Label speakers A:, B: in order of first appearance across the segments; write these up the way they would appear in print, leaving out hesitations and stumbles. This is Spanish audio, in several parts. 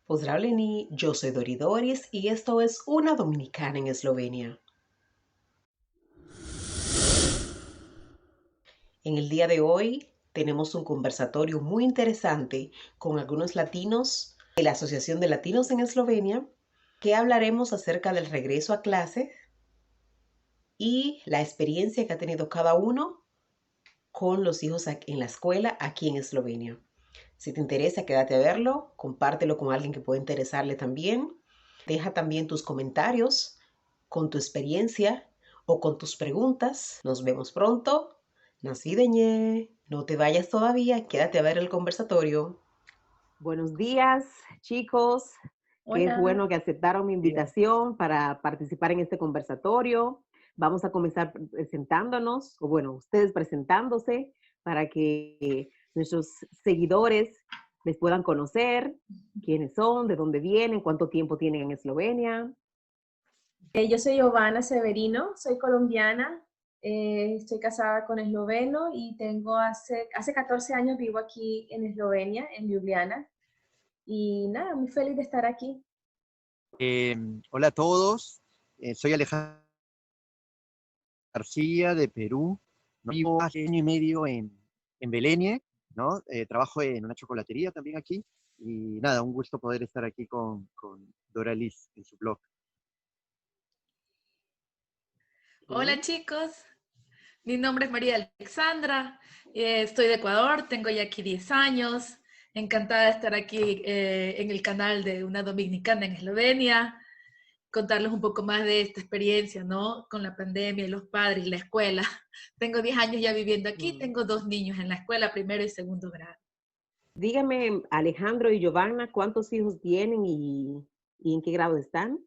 A: Pozdravljeni, yo soy Dori Doris y esto es Una Dominicana en Eslovenia. En el día de hoy tenemos un conversatorio muy interesante con algunos latinos de la Asociación de Latinos en Eslovenia, que hablaremos acerca del regreso a clase y la experiencia que ha tenido cada uno con los hijos en la escuela aquí en Eslovenia. Si te interesa, quédate a verlo, compártelo con alguien que pueda interesarle también. Deja también tus comentarios con tu experiencia o con tus preguntas. Nos vemos pronto. Nasideñe. No te vayas todavía, quédate a ver el conversatorio.
B: Buenos días, chicos. Qué
C: Hola.
B: bueno que aceptaron mi invitación para participar en este conversatorio. Vamos a comenzar presentándonos, o bueno, ustedes presentándose para que nuestros seguidores les puedan conocer quiénes son, de dónde vienen, cuánto tiempo tienen en Eslovenia.
C: Yo soy Giovanna Severino, soy colombiana, estoy casada con esloveno y tengo hace 14 años vivo aquí en Eslovenia, en Ljubljana. Y nada, muy feliz de estar aquí.
D: Hola a todos, soy Alejandro García de Perú, ¿no? Vivo hace año y medio en Belenie, ¿no? Trabajo en una chocolatería también aquí y nada, un gusto poder estar aquí con Doralis en su blog.
C: Hola chicos, mi nombre es María Alexandra, estoy de Ecuador, tengo ya aquí 10 años, encantada de estar aquí en el canal de Una Dominicana en Eslovenia, contarles un poco más de esta experiencia, ¿no? Con la pandemia, los padres y la escuela. Tengo 10 años ya viviendo aquí, tengo 2 niños en la escuela, primero y segundo grado.
B: Dígame, Alejandro y Giovanna, ¿cuántos hijos tienen y en qué grado están?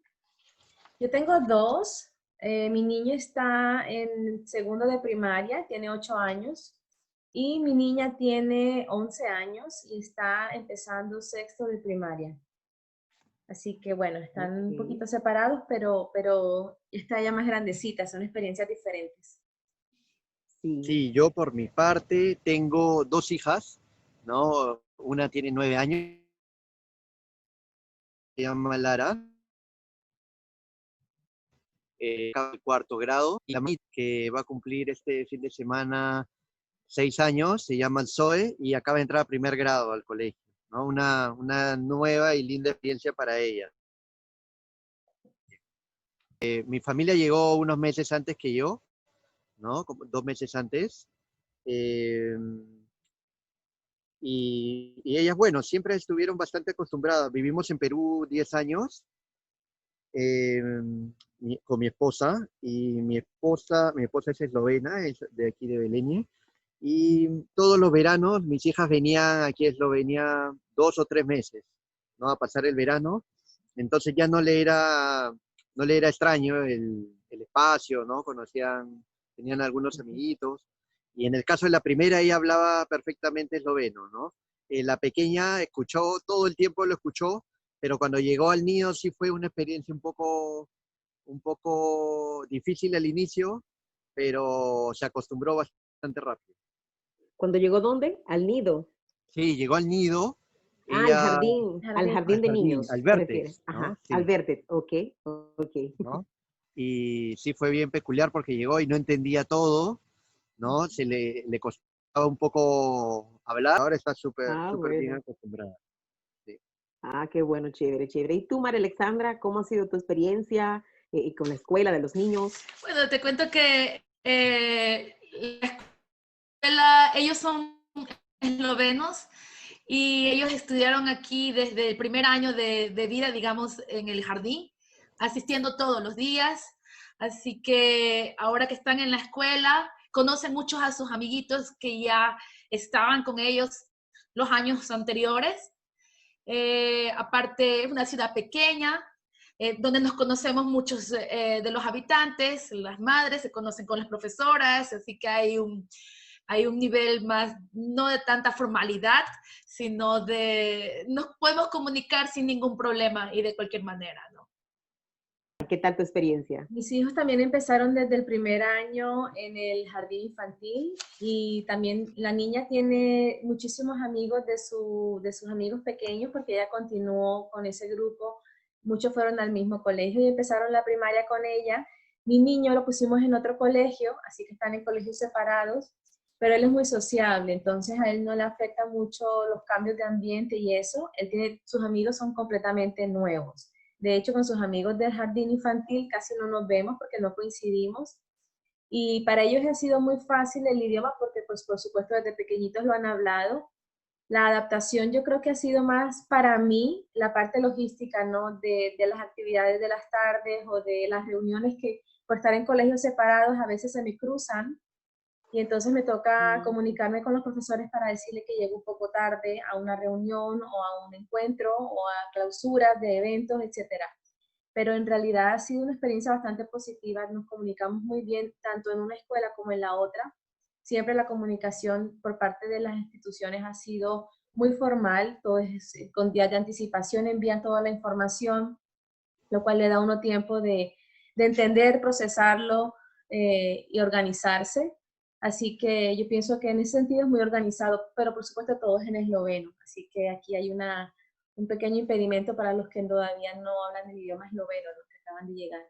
C: Yo tengo 2. Mi niño está en segundo de primaria, tiene 8 años. Y mi niña tiene 11 años y está empezando sexto de primaria. Así que bueno, están un
B: Ok.
C: poquito separados, pero está ya más grandecita, son experiencias diferentes.
B: Sí.
D: Sí, yo por mi parte tengo dos hijas, ¿no? Una tiene 9 años, se llama Lara, acaba el cuarto grado, y la que va a cumplir este fin de semana 6 años, se llama Zoe y acaba de entrar a primer grado al colegio, ¿no? Una nueva y linda experiencia para ella. Mi familia llegó unos meses antes que yo, ¿no? Como 2 meses antes. eh, y ellas, bueno, siempre estuvieron bastante acostumbradas. Vivimos en Perú 10 años eh, con mi esposa, y mi esposa es eslovena, es de aquí de Belén. Y todos los veranos mis hijas venían aquí a Eslovenia 2 o 3 meses, ¿no? A pasar el verano. Entonces ya no le era extraño el espacio, ¿no? Tenían algunos amiguitos. Y en el caso de la primera, ella hablaba perfectamente esloveno, ¿no? La pequeña escuchó, todo el tiempo lo escuchó, pero cuando llegó al nido sí fue una experiencia un poco difícil al inicio, pero se acostumbró bastante rápido.
B: ¿Cuando llegó dónde? Al nido.
D: Sí, llegó al nido,
B: Ah, al
D: ella
B: jardín, al
C: Jardín.
B: jardín
D: al
B: de
D: jardín,
B: niños,
D: al
B: te refieres.
D: vértex, ¿no?
B: Ajá, al
D: Sí,
B: vértiz, ok, ok.
D: ¿no? Y sí fue bien peculiar porque llegó y no entendía todo, ¿no? Le costaba un poco hablar, ahora está súper,
B: Ah,
D: súper bien
B: bueno.
D: acostumbrada. Sí.
B: Ah, qué bueno, chévere, chévere. ¿Y tú, María Alexandra, cómo ha sido tu experiencia con la escuela de los niños?
C: Bueno, te cuento que la escuela, ellos son eslovenos y ellos estudiaron aquí desde el primer año de vida, digamos, en el jardín, asistiendo todos los días. Así que ahora que están en la escuela, conocen muchos a sus amiguitos que ya estaban con ellos los años anteriores. Aparte, es una ciudad pequeña, donde nos conocemos muchos de los habitantes, las madres se conocen con las profesoras, así que hay un nivel más, no de tanta formalidad, sino nos podemos comunicar sin ningún problema y de cualquier manera, ¿no?
B: ¿Qué tal tu experiencia?
E: Mis hijos también empezaron desde el primer año en el jardín infantil y también la niña tiene muchísimos amigos de sus amigos pequeños porque ella continuó con ese grupo. Muchos fueron al mismo colegio y empezaron la primaria con ella. Mi niño lo pusimos en otro colegio, así que están en colegios separados, pero él es muy sociable, entonces a él no le afecta mucho los cambios de ambiente y eso. Sus amigos son completamente nuevos. De hecho, con sus amigos del jardín infantil casi no nos vemos porque no coincidimos. Y para ellos ha sido muy fácil el idioma porque, pues, por supuesto, desde pequeñitos lo han hablado. La adaptación yo creo que ha sido más para mí la parte logística, ¿no? De las actividades de las tardes o de las reuniones que por estar en colegios separados a veces se me cruzan y entonces me toca comunicarme con los profesores para decirle que llego un poco tarde a una reunión o a un encuentro o a clausuras de eventos, etcétera. Pero en realidad ha sido una experiencia bastante positiva, nos comunicamos muy bien tanto en una escuela como en la otra. Siempre la comunicación por parte de las instituciones ha sido muy formal, todo es con días de anticipación, envían toda la información, lo cual le da a uno tiempo de entender, procesarlo y organizarse. Así que yo pienso que en ese sentido es muy organizado, pero por supuesto todo es en esloveno. Así que aquí hay un pequeño impedimento para los que todavía no hablan el idioma esloveno, los que acaban de llegar.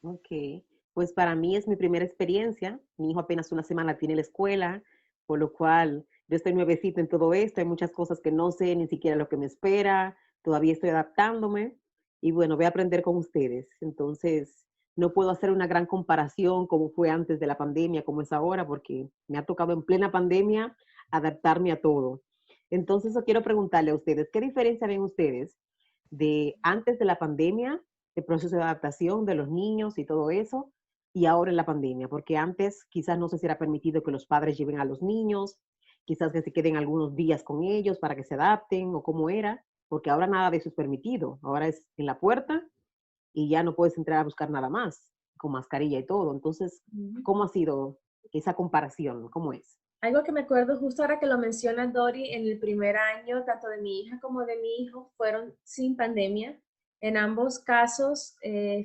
B: Ok, pues para mí es mi primera experiencia. Mi hijo apenas una semana tiene la escuela, por lo cual yo estoy nuevecita en todo esto. Hay muchas cosas que no sé ni siquiera lo que me espera. Todavía estoy adaptándome y bueno, voy a aprender con ustedes. Entonces, no puedo hacer una gran comparación como fue antes de la pandemia, como es ahora, porque me ha tocado en plena pandemia adaptarme a todo. Entonces, yo quiero preguntarle a ustedes, ¿qué diferencia ven ustedes de antes de la pandemia, el proceso de adaptación de los niños y todo eso, y ahora en la pandemia? Porque antes quizás no sé si era permitido que los padres lleven a los niños, quizás que se queden algunos días con ellos para que se adapten o cómo era, porque ahora nada de eso es permitido. Ahora es en la puerta y ya no puedes entrar a buscar nada más, con mascarilla y todo. Entonces, ¿cómo ha sido esa comparación? ¿Cómo es?
E: Algo que me acuerdo justo ahora que lo menciona Dori, en el primer año, tanto de mi hija como de mi hijo, fueron sin pandemia. En ambos casos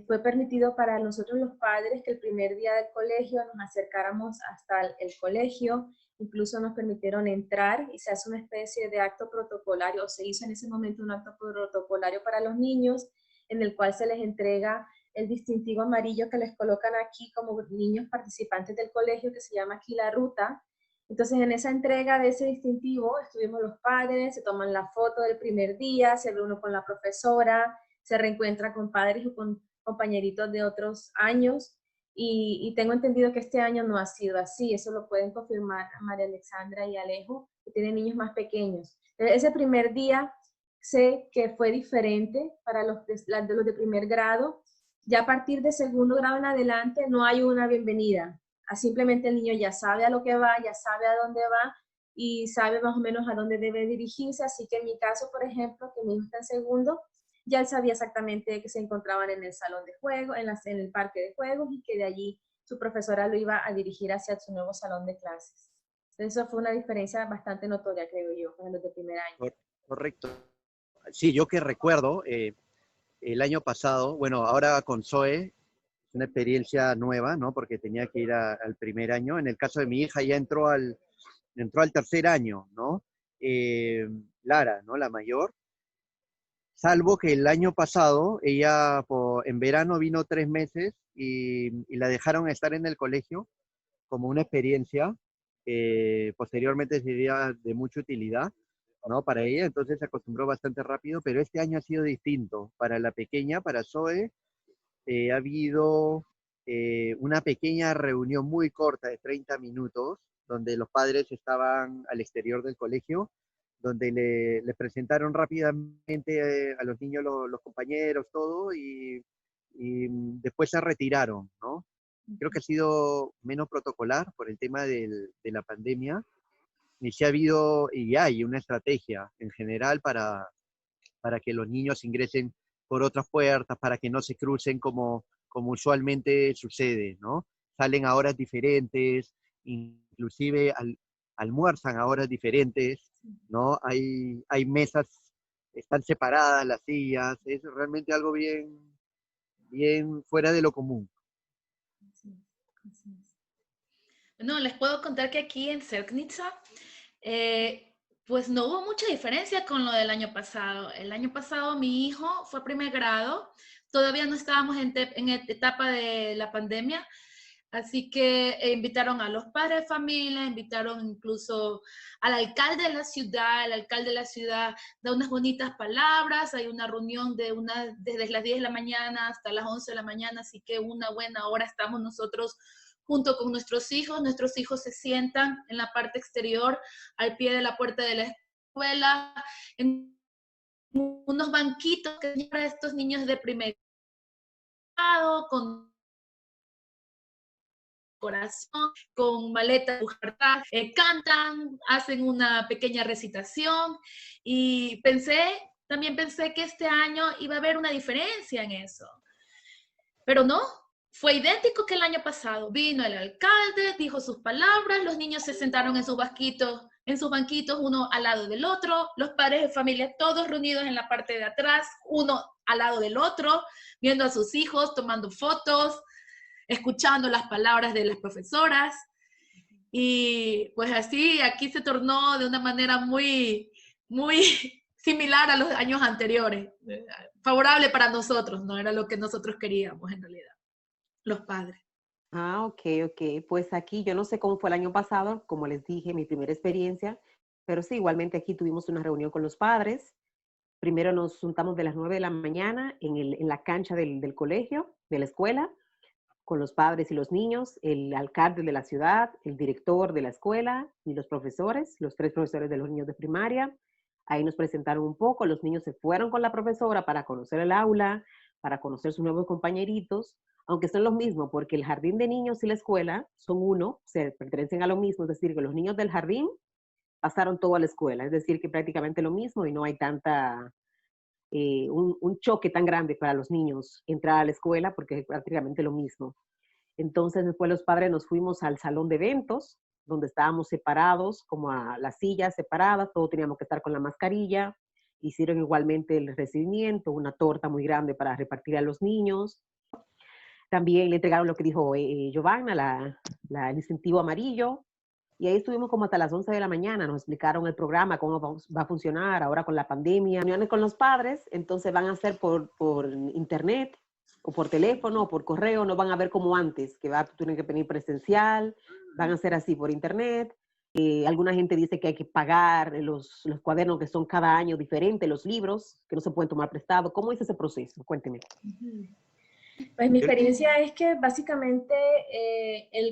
E: fue permitido para nosotros los padres que el primer día del colegio nos acercáramos hasta el colegio, incluso nos permitieron entrar y se hace una especie de acto protocolario, o se hizo en ese momento un acto protocolario para los niños, en el cual se les entrega el distintivo amarillo que les colocan aquí como niños participantes del colegio, que se llama aquí la ruta. Entonces, en esa entrega de ese distintivo estuvimos los padres, se toman la foto del primer día, se ve uno con la profesora, se reencuentra con padres o con compañeritos de otros años y tengo entendido que este año no ha sido así, eso lo pueden confirmar María Alexandra y Alejo, que tienen niños más pequeños. Ese primer día sé que fue diferente para los de primer grado, ya a partir de segundo grado en adelante no hay una bienvenida. Simplemente el niño ya sabe a lo que va, ya sabe a dónde va y sabe más o menos a dónde debe dirigirse. Así que en mi caso, por ejemplo, que mi hijo está en segundo, ya él sabía exactamente que se encontraban en el salón de juego, en el parque de juegos y que de allí su profesora lo iba a dirigir hacia su nuevo salón de clases. Entonces, eso fue una diferencia bastante notoria, creo yo, con los de primer año.
D: Correcto. Sí, yo que recuerdo, el año pasado, bueno, ahora con Zoe, una experiencia nueva, ¿no? Porque tenía que ir al primer año. En el caso de mi hija ya entró al tercer año, ¿no? Lara, ¿no? La mayor. Salvo que el año pasado, ella en verano vino 3 meses y la dejaron estar en el colegio como una experiencia. Posteriormente sería de mucha utilidad, ¿no? Para ella, entonces se acostumbró bastante rápido, pero este año ha sido distinto. Para la pequeña, para Zoe, ha habido una pequeña reunión muy corta de 30 minutos, donde los padres estaban al exterior del colegio, donde le presentaron rápidamente a los niños los compañeros, todo, y después se retiraron, ¿no? Creo que ha sido menos protocolar por el tema de la pandemia, y sí ha habido y hay una estrategia en general para que los niños ingresen por otras puertas, para que no se crucen como usualmente sucede, ¿no? Salen a horas diferentes, inclusive almuerzan a horas diferentes, ¿no? Hay mesas están separadas las sillas, es realmente algo bien, bien fuera de lo común.
E: Así es, así es.
C: No, les puedo contar que aquí en Cerknica, pues no hubo mucha diferencia con lo del año pasado. El año pasado mi hijo fue a primer grado, todavía no estábamos en etapa de la pandemia, así que invitaron a los padres de familia, invitaron incluso al alcalde de la ciudad. El alcalde de la ciudad da unas bonitas palabras, hay una reunión desde las 10 de la mañana hasta las 11 de la mañana, así que una buena hora estamos nosotros junto con nuestros hijos se sientan en la parte exterior, al pie de la puerta de la escuela, en unos banquitos que tienen para estos niños de primer grado, con corazón, con maleta, cantan, hacen una pequeña recitación y también pensé que este año iba a haber una diferencia en eso. Pero no, fue idéntico que el año pasado. Vino el alcalde, dijo sus palabras, los niños se sentaron en sus banquitos, uno al lado del otro, los padres de familia todos reunidos en la parte de atrás, uno al lado del otro, viendo a sus hijos, tomando fotos, escuchando las palabras de las profesoras. Y pues así, aquí se tornó de una manera muy, muy similar a los años anteriores. Favorable para nosotros, no era lo que nosotros queríamos en realidad, los padres.
B: Ah, ok, ok. Pues aquí yo no sé cómo fue el año pasado, como les dije, mi primera experiencia, pero sí, igualmente aquí tuvimos una reunión con los padres. Primero nos juntamos de las 9 de la mañana en la cancha del colegio, de la escuela, con los padres y los niños, el alcalde de la ciudad, el director de la escuela y los profesores, los 3 profesores de los niños de primaria. Ahí nos presentaron un poco, los niños se fueron con la profesora para conocer el aula, para conocer sus nuevos compañeritos, aunque son los mismos, porque el jardín de niños y la escuela son uno, se pertenecen a lo mismo, es decir, que los niños del jardín pasaron todo a la escuela, es decir, que prácticamente lo mismo y no hay un choque tan grande para los niños entrar a la escuela porque es prácticamente lo mismo. Entonces después los padres nos fuimos al salón de eventos, donde estábamos separados, como a las sillas separadas, todos teníamos que estar con la mascarilla. Hicieron igualmente el recibimiento, una torta muy grande para repartir a los niños. También le entregaron lo que dijo Giovanna, el incentivo amarillo. Y ahí estuvimos como hasta las 11 de la mañana, nos explicaron el programa, cómo va a funcionar ahora con la pandemia. Reuniones con los padres, entonces van a ser por internet, o por teléfono, o por correo, no van a ver como antes, que tienen que venir presencial, van a ser así por internet. Alguna gente dice que hay que pagar los cuadernos que son cada año diferentes, los libros, que no se pueden tomar prestado. ¿Cómo es ese proceso? Cuénteme.
E: Pues mi experiencia es que básicamente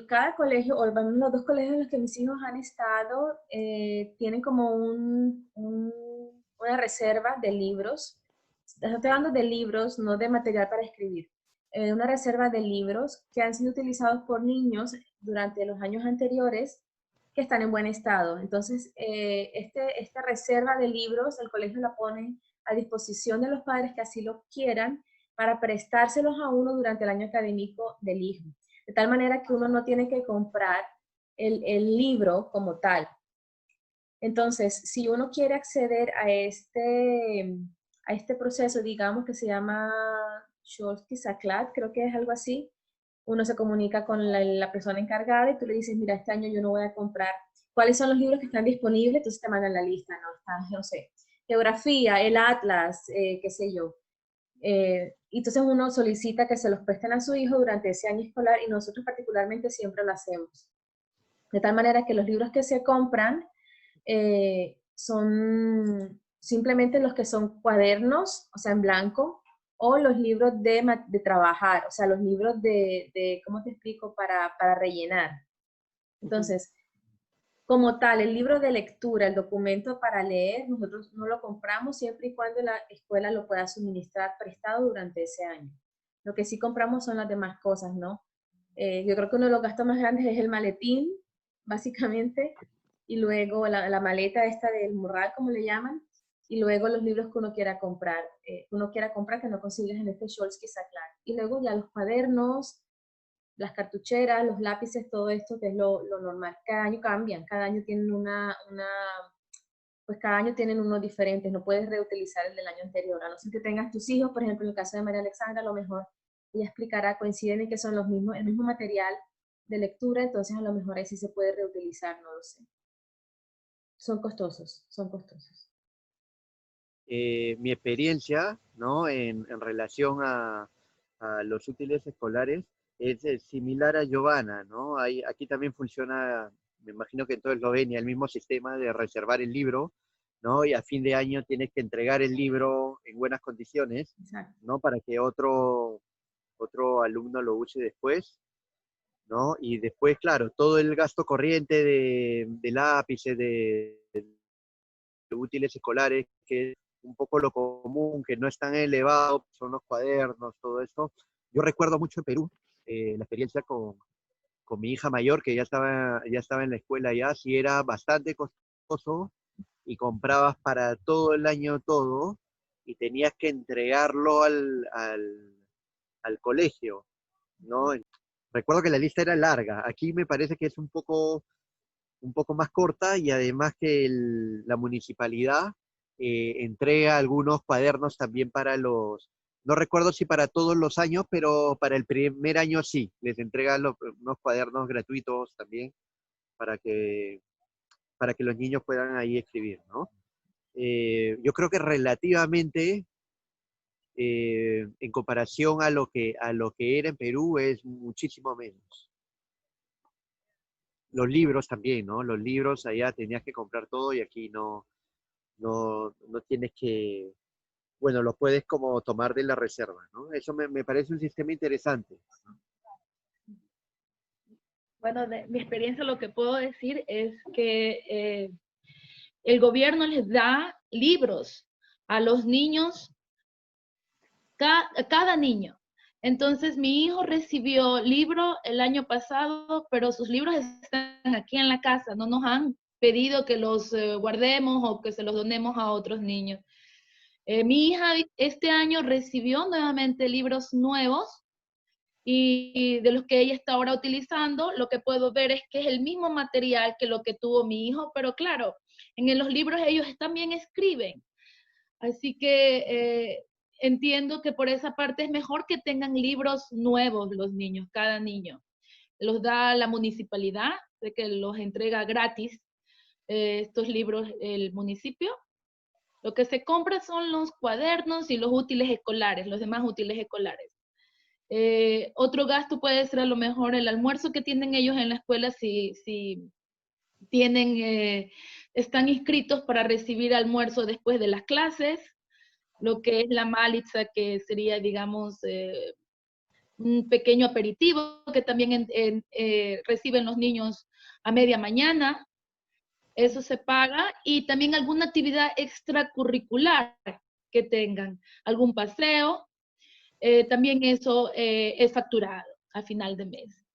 E: cada colegio, o los 2 colegios en los que mis hijos han estado, tienen como una reserva de libros. Estoy hablando de libros, no de material para escribir. Una reserva de libros que han sido utilizados por niños durante los años anteriores que están en buen estado. Entonces, esta reserva de libros, el colegio la pone a disposición de los padres que así lo quieran, para prestárselos a uno durante el año académico del hijo. De tal manera que uno no tiene que comprar el libro como tal. Entonces, si uno quiere acceder a este proceso, digamos que se llama Shorty Saklat, creo que es algo así, uno se comunica con la persona encargada y tú le dices, mira, este año yo no voy a comprar. ¿Cuáles son los libros que están disponibles? Entonces te mandan la lista, ¿no? Está, no sé, geografía, el atlas, qué sé yo. Entonces uno solicita que se los presten a su hijo durante ese año escolar y nosotros particularmente siempre lo hacemos. De tal manera que los libros que se compran son simplemente los que son cuadernos, o sea, en blanco, o los libros de trabajar, o sea, los libros ¿cómo te explico? Para rellenar. Entonces, como tal, el libro de lectura, el documento para leer, nosotros no lo compramos siempre y cuando la escuela lo pueda suministrar prestado durante ese año. Lo que sí compramos son las demás cosas, ¿no? Yo creo que uno de los gastos más grandes es el maletín, básicamente, y luego la maleta esta del morral, como le llaman, y luego los libros que uno quiera comprar, que no consigues en este Scholz Saklat. Y luego ya los cuadernos, las cartucheras, los lápices, todo esto que es lo normal. Cada año cambian, cada año tienen pues cada año tienen unos diferentes, no puedes reutilizar el del año anterior, a no ser que tengas tus hijos, por ejemplo, en el caso de María Alexandra, a lo mejor ella explicará, coinciden en que son los mismos, el mismo material de lectura, entonces a lo mejor ahí sí se puede reutilizar, no lo sé. Son costosos, son costosos.
D: Mi experiencia, ¿no? En relación a los útiles escolares es similar a Giovanna, ¿no? Aquí también funciona, me imagino que en toda Eslovenia, el mismo sistema de reservar el libro, ¿no? Y a fin de año tienes que entregar el libro en buenas condiciones,
E: Exacto.
D: ¿no? Para que otro alumno lo use después, ¿no? Y después, claro, todo el gasto corriente de lápices, de útiles escolares, que es un poco lo común, que no es tan elevado, son los cuadernos, todo esto. Yo recuerdo mucho en Perú la experiencia con mi hija mayor, que ya estaba en la escuela ya, sí era bastante costoso y comprabas para todo el año todo y tenías que entregarlo al colegio, ¿no? Recuerdo que la lista era larga. Aquí me parece que es un poco más corta y además que la municipalidad entrega algunos cuadernos también para no recuerdo si para todos los años, pero para el primer año sí, les entrega unos cuadernos gratuitos también para que, para que los niños puedan ahí escribir, ¿no? Yo creo que relativamente, en comparación a lo que era en Perú, es muchísimo menos. Los libros también, ¿no? Los libros allá tenías que comprar todo y aquí no tienes que, bueno, lo puedes como tomar de la reserva, ¿no? Eso me parece un sistema interesante.
C: Bueno, de mi experiencia lo que puedo decir es que el gobierno les da libros a los niños, cada niño. Entonces, mi hijo recibió libro el año pasado, pero sus libros están aquí en la casa. No nos han pedido que los guardemos o que se los donemos a otros niños. Mi hija este año recibió nuevamente libros nuevos y de los que ella está ahora utilizando. Lo que puedo ver es que es el mismo material que lo que tuvo mi hijo, pero claro, en los libros ellos también escriben. Así que entiendo que por esa parte es mejor que tengan libros nuevos los niños, cada niño. Los da la municipalidad, de que los entrega gratis estos libros el municipio. Lo que se compra son los cuadernos y los útiles escolares, los demás útiles escolares. Otro gasto puede ser a lo mejor el almuerzo que tienen ellos en la escuela si tienen, están inscritos para recibir almuerzo después de las clases, lo que es la malitza, que sería, digamos, un pequeño aperitivo que también reciben los niños a media mañana. Eso se paga, y también alguna actividad extracurricular que tengan, algún paseo, también eso es facturado a final de mes.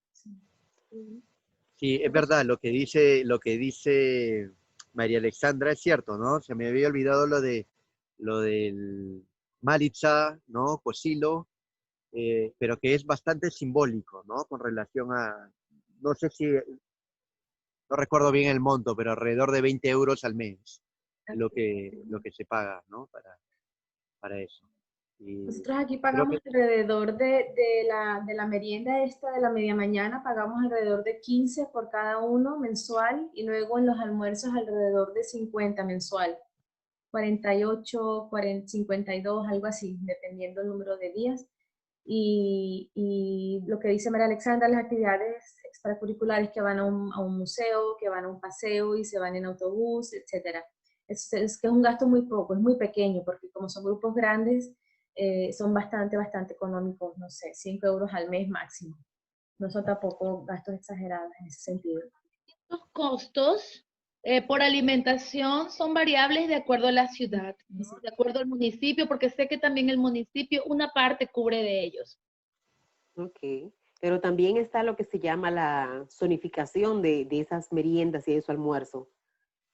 D: Sí, es verdad, lo que dice María Alexandra es cierto, ¿no? Se me había olvidado lo del Malitza, ¿no? Cosilo, pero que es bastante simbólico, ¿no? Con relación a, no sé si, no recuerdo bien el monto, pero alrededor de 20 euros al mes, lo que se paga, ¿no? Para eso. Y
E: Nosotros aquí
D: creo
E: pagamos
D: que
E: alrededor de la merienda esta de la media mañana, pagamos alrededor de 15 por cada uno mensual, y luego en los almuerzos alrededor de 50 mensual, 48, 40, 52, algo así, dependiendo del número de días. Y lo que dice María Alexandra, las actividades extracurriculares que van a un museo, que van a un paseo y se van en autobús, etc. Es que es un gasto muy poco, es muy pequeño, porque como son grupos grandes, son bastante económicos, no sé, 5 euros al mes máximo. No son tampoco gastos exagerados en ese sentido.
C: Los costos por alimentación son variables de acuerdo a la ciudad, ¿no? De acuerdo al municipio, porque sé que también el municipio una parte cubre de ellos.
B: Ok, pero también está lo que se llama la zonificación de esas meriendas y de su almuerzo.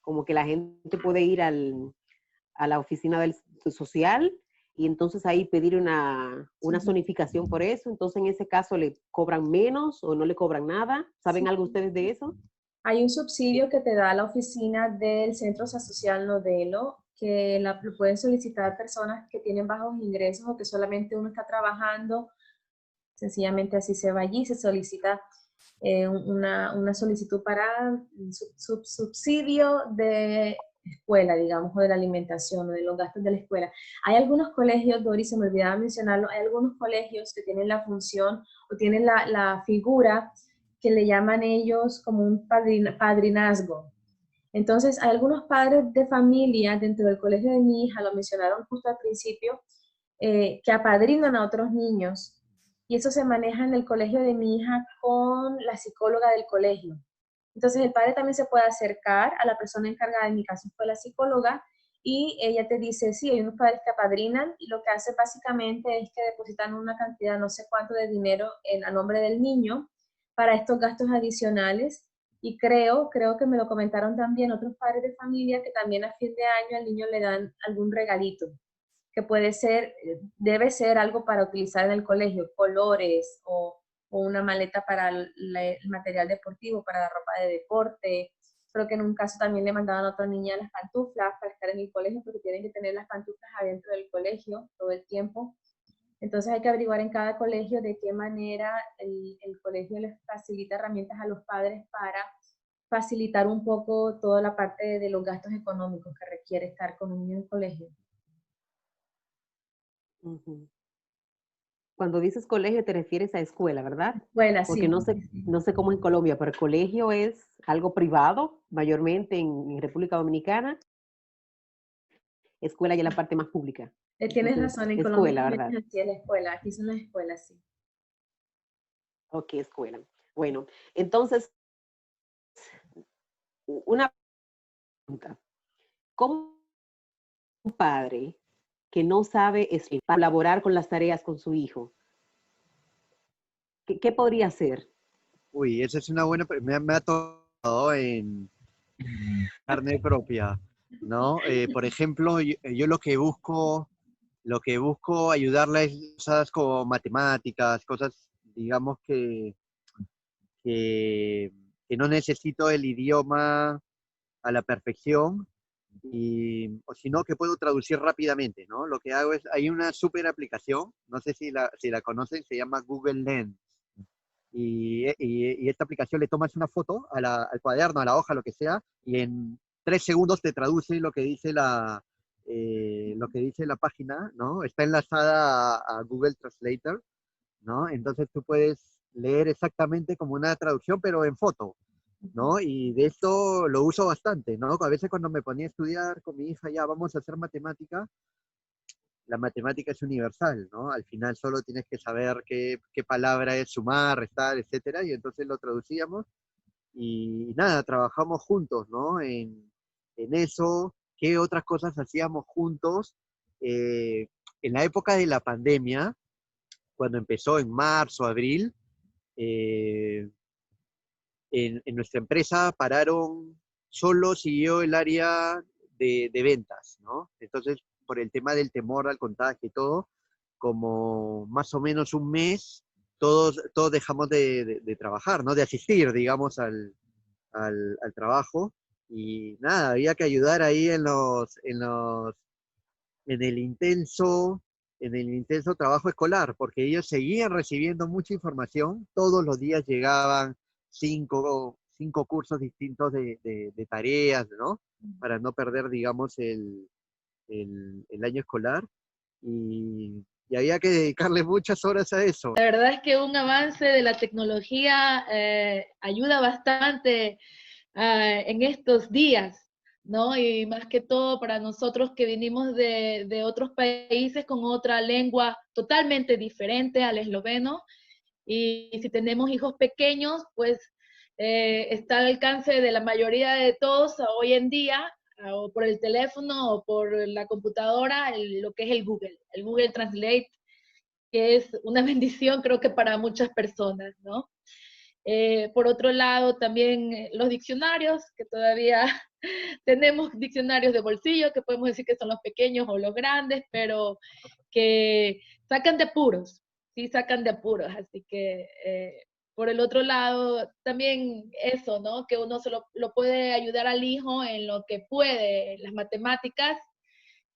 B: Como que la gente puede ir a la oficina del social y entonces ahí pedir una zonificación por eso. Entonces en ese caso le cobran menos o no le cobran nada. ¿Saben algo ustedes de eso?
E: Hay un subsidio que te da la oficina del Centro Social Nodelo, que lo pueden solicitar personas que tienen bajos ingresos o que solamente uno está trabajando. Sencillamente así se va allí, se solicita una solicitud para subsidio de escuela, digamos, o de la alimentación, o de los gastos de la escuela. Hay algunos colegios, Doris, se me olvidaba mencionarlo, hay algunos colegios que tienen la función o tienen la figura que le llaman ellos como un padrinazgo. Entonces, hay algunos padres de familia dentro del colegio de mi hija, lo mencionaron justo al principio, que apadrinan a otros niños. Y eso se maneja en el colegio de mi hija con la psicóloga del colegio. Entonces, el padre también se puede acercar a la persona encargada, en mi caso fue la psicóloga, y ella te dice, sí, hay unos padres que apadrinan, y lo que hace básicamente es que depositan una cantidad, no sé cuánto de dinero a nombre del niño para estos gastos adicionales. Y creo que me lo comentaron también otros padres de familia que también a fin de año al niño le dan algún regalito, que puede ser, debe ser algo para utilizar en el colegio, colores o una maleta para el material deportivo, para la ropa de deporte. Creo que en un caso también le mandaban a otra niña las pantuflas para estar en el colegio, porque tienen que tener las pantuflas adentro del colegio todo el tiempo. Entonces hay que averiguar en cada colegio de qué manera el colegio les facilita herramientas a los padres para facilitar un poco toda la parte de los gastos económicos que requiere estar con un niño en el colegio.
B: Ujú. Cuando dices colegio te refieres a escuela, ¿verdad?
E: Escuela,
B: Porque
E: sí.
B: no sé cómo en Colombia, pero el colegio es algo privado, mayormente en República Dominicana. Escuela ya es la parte más pública.
E: Tienes
B: Entonces,
E: razón, en Colombia
B: escuela,
E: también
B: ¿verdad?
E: es así, es la escuela, aquí son las escuelas, sí.
B: Ok, escuela. Bueno, entonces, una pregunta. ¿Cómo un padre que no sabe colaborar con las tareas con su hijo? ¿Qué podría hacer?
D: Uy, esa es una buena, me ha tocado en carne propia, ¿no? Por ejemplo, yo lo que busco ayudarla es cosas como matemáticas, cosas, digamos, que, que no necesito el idioma a la perfección, o si no, que puedo traducir rápidamente, ¿no? Lo que hago es, hay una súper aplicación, no sé si la conocen, se llama Google Lens. Y esta aplicación le tomas una foto al cuaderno, a la hoja, lo que sea, y en 3 segundos te traduce lo que dice la página, ¿no? Está enlazada a Google Translator, ¿no? Entonces tú puedes leer exactamente como una traducción, pero en foto, ¿no? Y de esto lo uso bastante, ¿no? A veces cuando me ponía a estudiar con mi hija, ya vamos a hacer matemática, la matemática es universal, ¿no? Al final solo tienes que saber qué palabra es sumar, restar, etcétera, y entonces lo traducíamos y nada, trabajamos juntos, ¿no? En eso, qué otras cosas hacíamos juntos. Eh, en la época de la pandemia, cuando empezó en marzo, abril, eh, en nuestra empresa pararon, solo siguió el área de ventas, ¿no? Entonces, por el tema del temor al contagio y todo, como más o menos un mes, todos dejamos de trabajar, ¿no? De asistir, digamos, al trabajo. Y nada, había que ayudar ahí en el intenso, en el intenso trabajo escolar, porque ellos seguían recibiendo mucha información, todos los días llegaban cinco cursos distintos de tareas, ¿no? Para no perder, digamos, el año escolar, y había que dedicarle muchas horas a eso.
C: La verdad es que un avance de la tecnología ayuda bastante en estos días, ¿no? Y más que todo para nosotros que venimos de otros países con otra lengua totalmente diferente al esloveno, y si tenemos hijos pequeños, pues está al alcance de la mayoría de todos hoy en día, o por el teléfono o por la computadora, lo que es el Google Translate, que es una bendición creo que para muchas personas, ¿no? Por otro lado, también los diccionarios, que todavía tenemos diccionarios de bolsillo, que podemos decir que son los pequeños o los grandes, pero que sacan de apuros, sí sacan de apuros, así que por el otro lado, también eso, ¿no? Que uno lo puede ayudar al hijo en lo que puede, las matemáticas,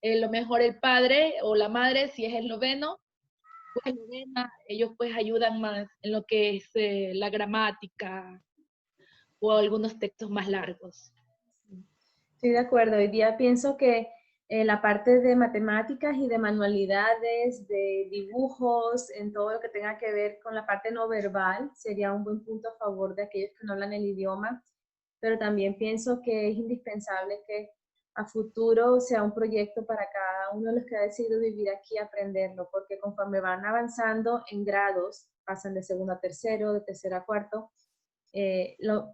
C: lo mejor el padre o la madre, si es esloveno, pues eslovena, ellos pues ayudan más en lo que es la gramática o algunos textos más largos.
E: Estoy de acuerdo. Hoy día pienso que la parte de matemáticas y de manualidades, de dibujos, en todo lo que tenga que ver con la parte no verbal, sería un buen punto a favor de aquellos que no hablan el idioma. Pero también pienso que es indispensable que a futuro sea un proyecto para cada uno de los que ha decidido vivir aquí aprenderlo, porque conforme van avanzando en grados, pasan de segundo a tercero, de tercero a cuarto,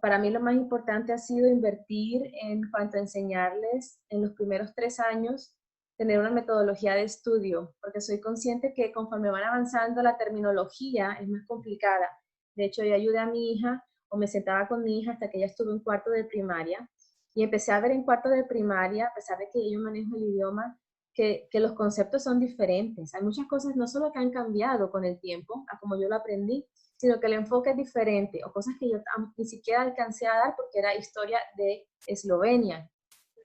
E: para mí lo más importante ha sido invertir en cuanto a enseñarles en los primeros 3 años, tener una metodología de estudio, porque soy consciente que conforme van avanzando la terminología es más complicada. De hecho, yo ayudé a mi hija o me sentaba con mi hija hasta que ella estuvo en cuarto de primaria y empecé a ver en cuarto de primaria, a pesar de que yo manejo el idioma, que los conceptos son diferentes. Hay muchas cosas no solo que han cambiado con el tiempo, a como yo lo aprendí, sino que el enfoque es diferente, o cosas que yo ni siquiera alcancé a dar porque era historia de Eslovenia.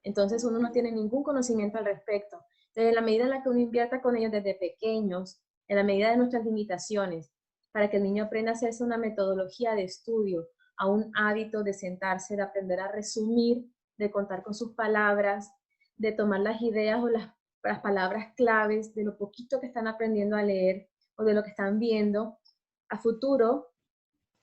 E: Entonces uno no tiene ningún conocimiento al respecto. Entonces, en la medida en la que uno invierta con ellos desde pequeños, en la medida de nuestras limitaciones, para que el niño aprenda a hacerse una metodología de estudio, a un hábito de sentarse, de aprender a resumir, de contar con sus palabras, de tomar las ideas o las palabras claves de lo poquito que están aprendiendo a leer o de lo que están viendo, a futuro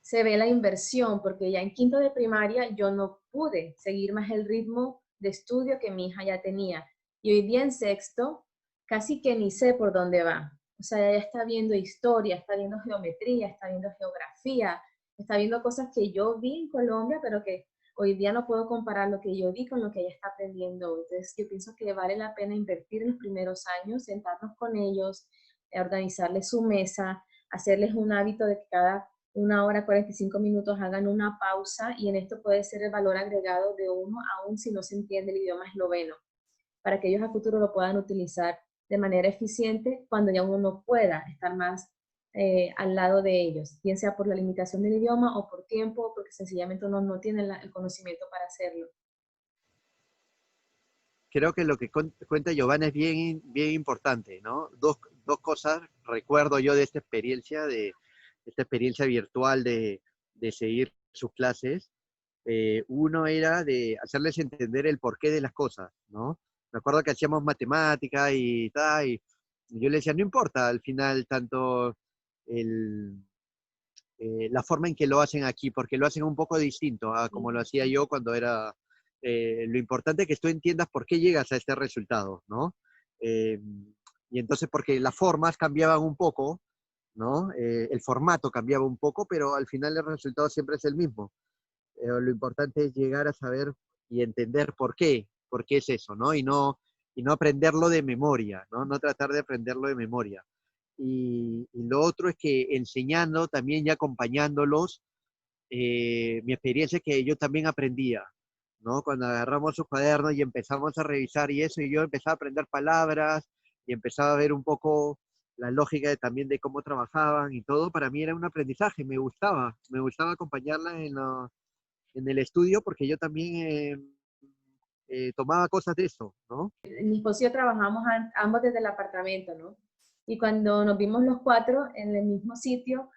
E: se ve la inversión, porque ya en quinto de primaria yo no pude seguir más el ritmo de estudio que mi hija ya tenía. Y hoy día en sexto casi que ni sé por dónde va. O sea, ella está viendo historia, está viendo geometría, está viendo geografía, está viendo cosas que yo vi en Colombia, pero que hoy día no puedo comparar lo que yo vi con lo que ella está aprendiendo. Entonces, yo pienso que vale la pena invertir en los primeros años, sentarnos con ellos, organizarles su mesa, hacerles un hábito de que cada 1 hora 45 minutos hagan una pausa, y en esto puede ser el valor agregado de uno, aún si no se entiende el idioma esloveno, para que ellos a futuro lo puedan utilizar de manera eficiente cuando ya uno no pueda estar más al lado de ellos, bien sea por la limitación del idioma o por tiempo, o porque sencillamente uno no tiene el conocimiento para hacerlo.
D: Creo que lo que cuenta Giovanna es bien, bien importante, ¿no? Dos cosas recuerdo yo de esta experiencia virtual de seguir sus clases. Uno era de hacerles entender el porqué de las cosas, ¿no? Me acuerdo que hacíamos matemática y tal, y yo le decía, no importa, al final, tanto la forma en que lo hacen aquí, porque lo hacen un poco distinto a como lo hacía yo cuando era... lo importante es que tú entiendas por qué llegas a este resultado, ¿no? Eh, y entonces, porque las formas cambiaban un poco, ¿no? El formato cambiaba un poco, pero al final el resultado siempre es el mismo. Lo importante es llegar a saber y entender por qué es eso, ¿no? Y no aprenderlo de memoria, ¿no? No tratar de aprenderlo de memoria. Y lo otro es que enseñando, también ya acompañándolos, mi experiencia es que yo también aprendía, ¿no? Cuando agarramos sus cuadernos y empezamos a revisar y eso, y yo empezaba a aprender palabras y empezaba a ver un poco la lógica también de cómo trabajaban y todo, para mí era un aprendizaje, me gustaba acompañarla en el estudio porque yo también tomaba cosas de eso, ¿no?
E: Mi esposo y yo trabajamos ambos desde el apartamento, ¿no? Y cuando nos vimos los 4 en el mismo sitio,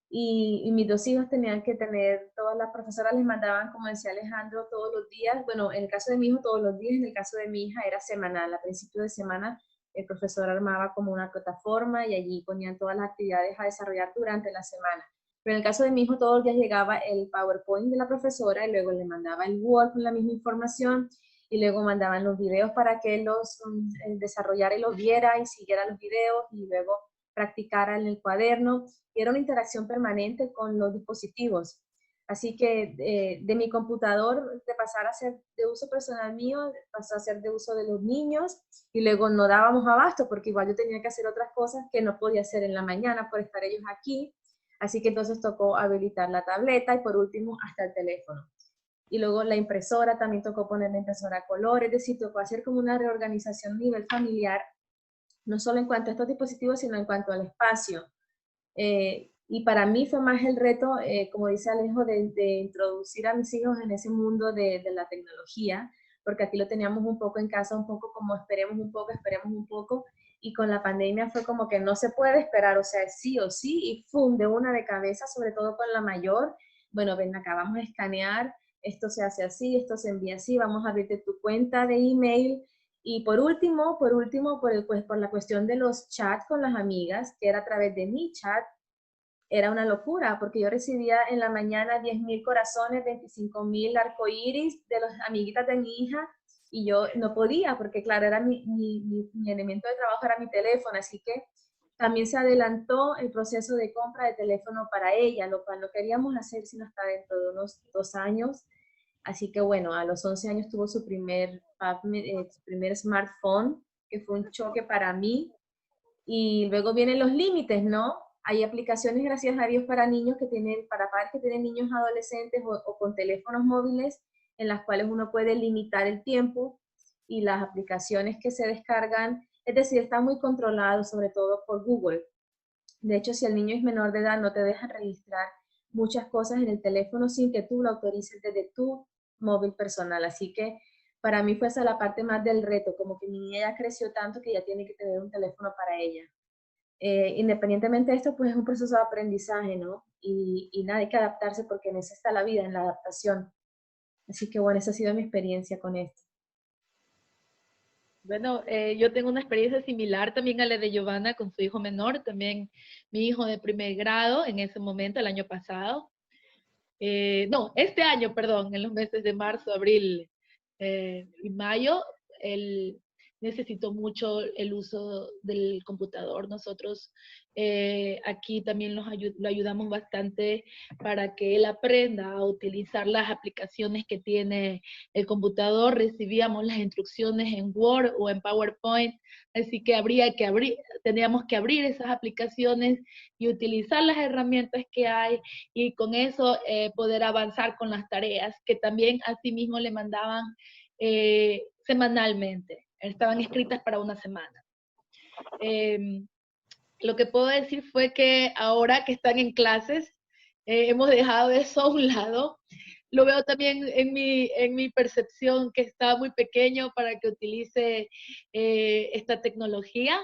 E: y mis 2 hijos tenían que tener, todas las profesoras les mandaban, como decía Alejandro, todos los días, bueno, en el caso de mi hijo todos los días, en el caso de mi hija era semanal. A principio de semana el profesor armaba como una plataforma y allí ponían todas las actividades a desarrollar durante la semana. Pero en el caso de mi hijo todos los días llegaba el PowerPoint de la profesora y luego le mandaba el Word con la misma información, y luego mandaban los videos para que él los desarrollara y los viera y siguiera los videos y luego practicara en el cuaderno. Y era una interacción permanente con los dispositivos. Así que de mi computador, de pasar a ser de uso personal mío, pasó a ser de uso de los niños, y luego no dábamos abasto porque igual yo tenía que hacer otras cosas que no podía hacer en la mañana por estar ellos aquí. Así que entonces tocó habilitar la tableta y por último hasta el teléfono. Y luego la impresora, también tocó poner la impresora a color, es decir, tocó hacer como una reorganización a nivel familiar, no solo en cuanto a estos dispositivos, sino en cuanto al espacio. Y para mí fue más el reto, como dice Alejo, de introducir a mis hijos en ese mundo de la tecnología, porque aquí lo teníamos un poco en casa, un poco como esperemos un poco, y con la pandemia fue como que no se puede esperar, o sea, sí o sí, y ¡fum! De una de cabeza, sobre todo con la mayor. Bueno, ven acá, vamos a escanear, esto se hace así, esto se envía así, vamos a abrirte tu cuenta de email. Y por último, por la cuestión de los chats con las amigas, que era a través de mi chat, era una locura, porque yo recibía en la mañana 10.000 corazones, 25.000 arcoíris de las amiguitas de mi hija, y yo no podía, porque claro, era mi elemento de trabajo, era mi teléfono, así que también se adelantó el proceso de compra de teléfono para ella, lo cual no queríamos hacer sino hasta dentro de unos 2 años. Así que bueno, a los 11 años tuvo su primer smartphone, que fue un choque para mí. Y luego vienen los límites, ¿no? Hay aplicaciones, gracias a Dios, para niños que tienen, para padres que tienen niños adolescentes o con teléfonos móviles, en las cuales uno puede limitar el tiempo, y las aplicaciones que se descargan, es decir, está muy controlado, sobre todo por Google. De hecho, si el niño es menor de edad, no te dejan registrar muchas cosas en el teléfono sin que tú lo autorices desde tu móvil personal. Así que para mí fue esa la parte más del reto, como que mi niña ya creció tanto que ya tiene que tener un teléfono para ella. Independientemente de esto, pues es un proceso de aprendizaje, ¿no? Y nada, hay que adaptarse porque en eso está la vida, en la adaptación. Así que bueno, esa ha sido mi experiencia con esto.
C: Bueno, yo tengo una experiencia similar también a la de Giovanna con su hijo menor, también mi hijo de primer grado en ese momento, el año pasado. No, este año, perdón, en los meses de marzo, abril y mayo, él necesitó mucho el uso del computador. Nosotros aquí también lo ayudamos bastante para que él aprenda a utilizar las aplicaciones que tiene el computador. Recibíamos las instrucciones en Word o en PowerPoint, así que teníamos que abrir esas aplicaciones y utilizar las herramientas que hay, y con eso poder avanzar con las tareas que también a sí mismo le mandaban semanalmente. Estaban escritas para una semana. Lo que puedo decir fue que ahora que están en clases, hemos dejado eso a un lado. Lo veo también en mi percepción, que está muy pequeño para que utilice esta tecnología.